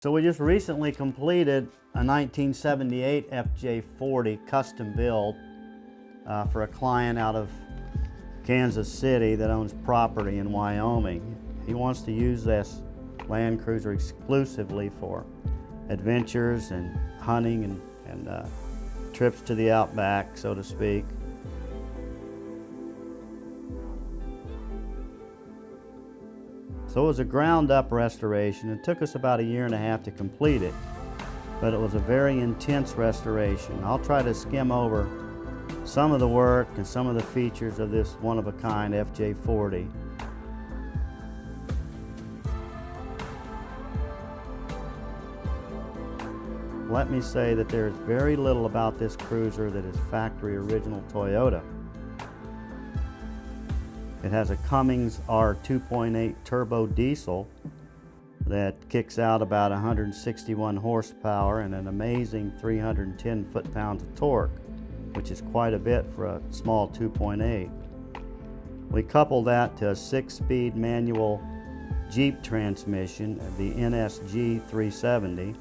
So we just recently completed a 1978 FJ40 custom build for a client out of Kansas City that owns property in Wyoming. He wants to use this Land Cruiser exclusively for adventures and hunting and trips to the outback, so to speak. So it was a ground-up restoration. It took us about 1.5 years to complete it, but it was a very intense restoration. I'll try to skim over some of the work and some of the features of this one-of-a-kind FJ40. Let me say that there's very little about this cruiser that is factory original Toyota. It has a Cummins R2.8 turbo diesel that kicks out about 161 horsepower and an amazing 310 foot-pounds of torque, which is quite a bit for a small 2.8. We couple that to a 6-speed manual Jeep transmission, the NSG 370.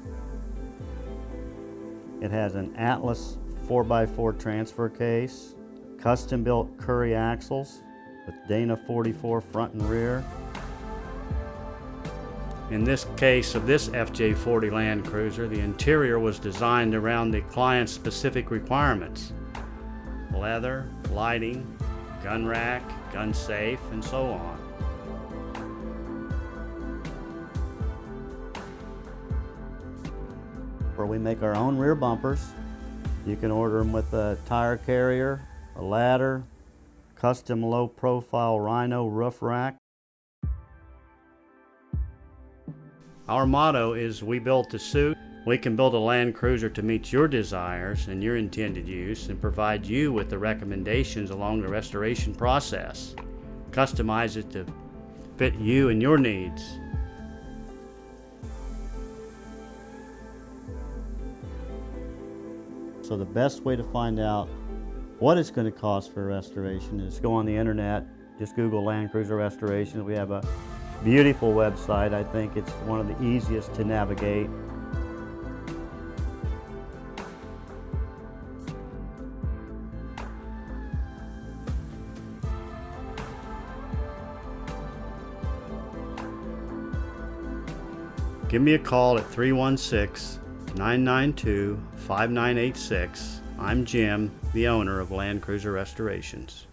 It has an Atlas 4x4 transfer case, custom-built Curry axles, with Dana 44 front and rear. In this case of this FJ40 Land Cruiser, the interior was designed around the client's specific requirements: leather, lighting, gun rack, gun safe, and so on. Where we make our own rear bumpers. You can order them with a tire carrier, a ladder, custom low-profile Rhino roof rack. Our motto is, we built to suit. We can build a Land Cruiser to meet your desires and your intended use and provide you with the recommendations along the restoration process. Customize it to fit you and your needs. So the best way to find out what it's going to cost for restoration is go on the internet, just Google Land Cruiser restoration. We have a beautiful website. I think it's one of the easiest to navigate. Give me a call at 316-992-5986. I'm Jim, the owner of Land Cruiser Restorations.